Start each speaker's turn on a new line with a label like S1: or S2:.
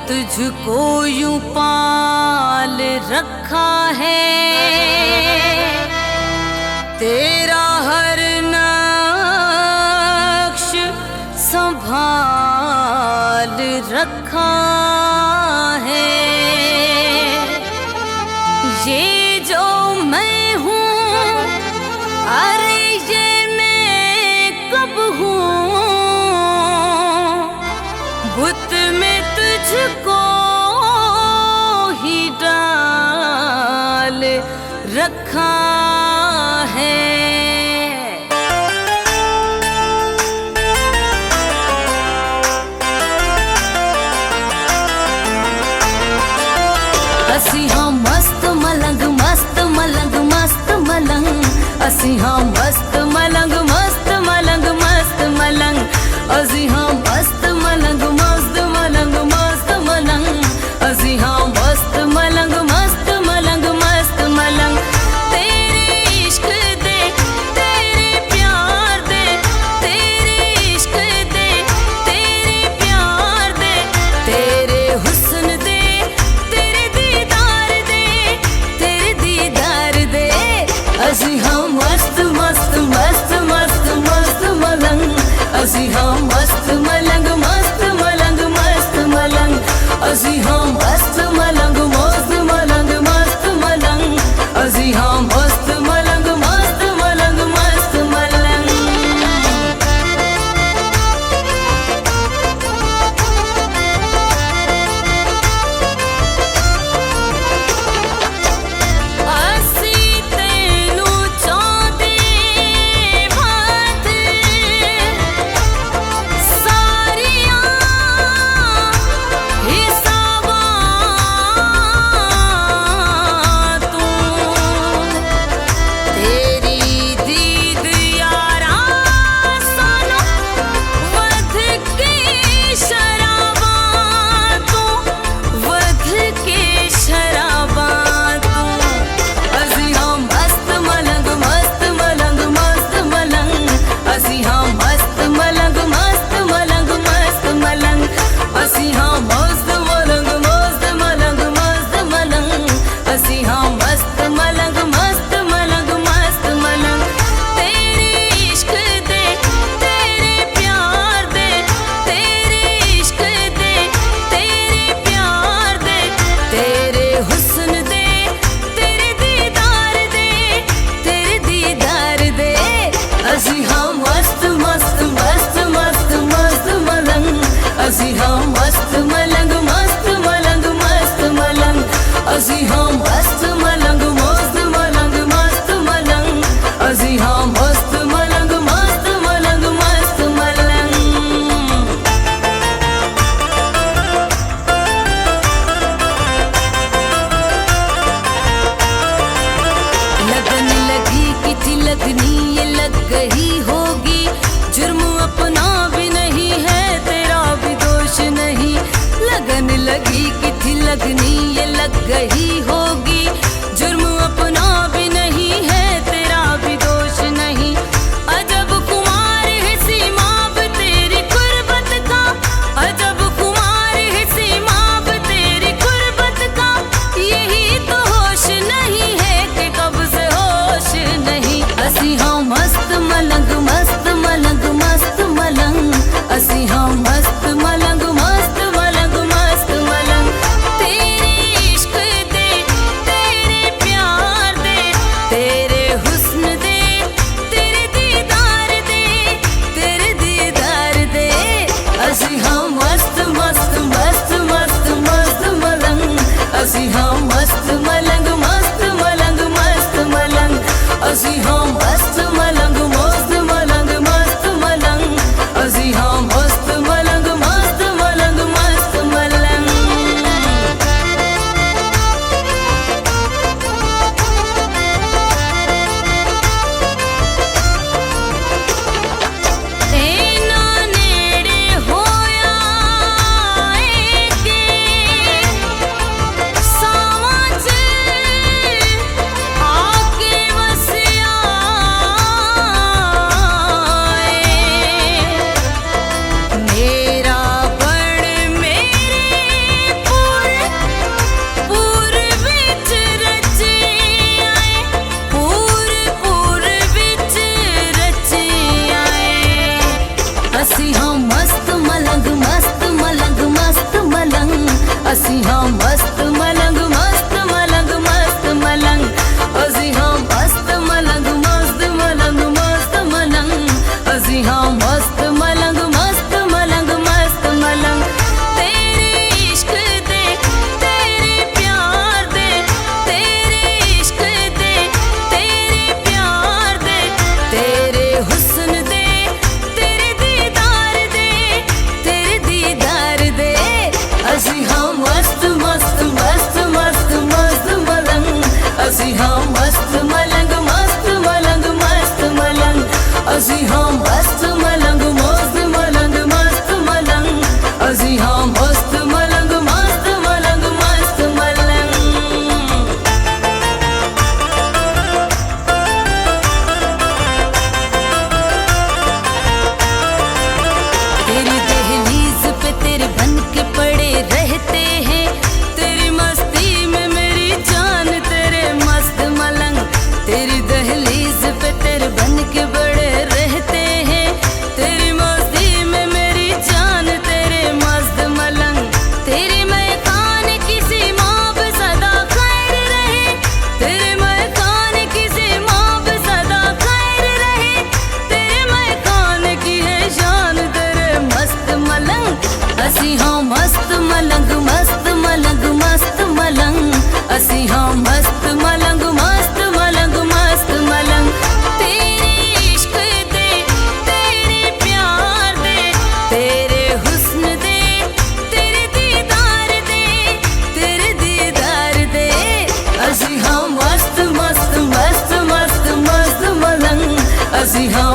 S1: तुझको यूं पाल रखा है, तेरा हर नक्श संभाल रखा है। ये जो मैं हूँ, अरे ये मैं कब हूँ, बुत में तुझको ही डाल रखा है। असी हाँ मस्त मलंग मस्त मलंग मस्त मलंग, असी हाँ मस्त मलंग मस्त मलंग मस्त मलंग, असी हाँ मस्त मलंग मस्त मलंग मस्त मलंग, असी हाँ मस्त मलंग मस्त मलंग मस्त मलंग। तेरे इश्क दे तेरे प्यार दे, तेरे इश्क दे तेरे प्यार दे, तेरे हुस्न दे तेरे दीदार दे, तेरे दीदार दे। असी हाँ मस्त मस्त मस्त मस्त मस्त मलंग, असी हाँ मस्त मलंग मस्त मलंग मस्त मलंग, असी हाँ मस्त मलंग मस्त मलंग मस्त मलंग, असी हाँ मस्त मलंग मस्त मलंग मस्त मलंग। असी तेनू चाहते बात सारियां हिसाबां तू, तेरी दीद यारा सानू वध के शराबां तू, वध के शराबां तू। असी हाँ मस्त मलंग मस्त मलंग मस्त मलंग, असी हाँ मस्त मलंग मस्त मलंग मस्त मलंग, असी हाँ मस्त मलंग मस्त मलंग मस्त मलंग, असी हाँ मस्त मलंग मस्त मलंग मस्त मलंग। तेरे इश्क दे तेरे प्यार दे, तेरे इश्क दे तेरे प्यार दे, तेरे हुस्न दे तेरे दीदार दे, तेरे दीदार दे। असी हाँ मस्त मस्त मस्त मस्त मस्त मलंग, असी हाँ मस्त मलंग मस्त मलंग मस्त मलंग, असी हाँ मस्त मलंग मस्त मलंग मस्त मलंग, असी हाँ मस्त मलंग मस्त मलंग मस्त मलंग। लगन लगी कि थी लगनी ये लग गई होगी, जुर्म अपना भी नहीं है तेरा भी दोष नहीं। लगन लगी कि थी लगनी ये लग गई होगी, जुर्म अपना भी नहीं है तेरा भी दोष नहीं। अजब कुमार है सीमाब तेरी कुर्बत का, अजब कुमार है सीमाब तेरी कुर्बत का, यही तो होश नहीं है कि कब से होश नहीं। असी हाँ मस्त मलंग मस्त मलंग मस्त मलंग, असी हाँ मस्त मलंग मस्त मलंग मस्त मलंग। तेरे इश्क दे ਅਸੀਂ ਹਾਂ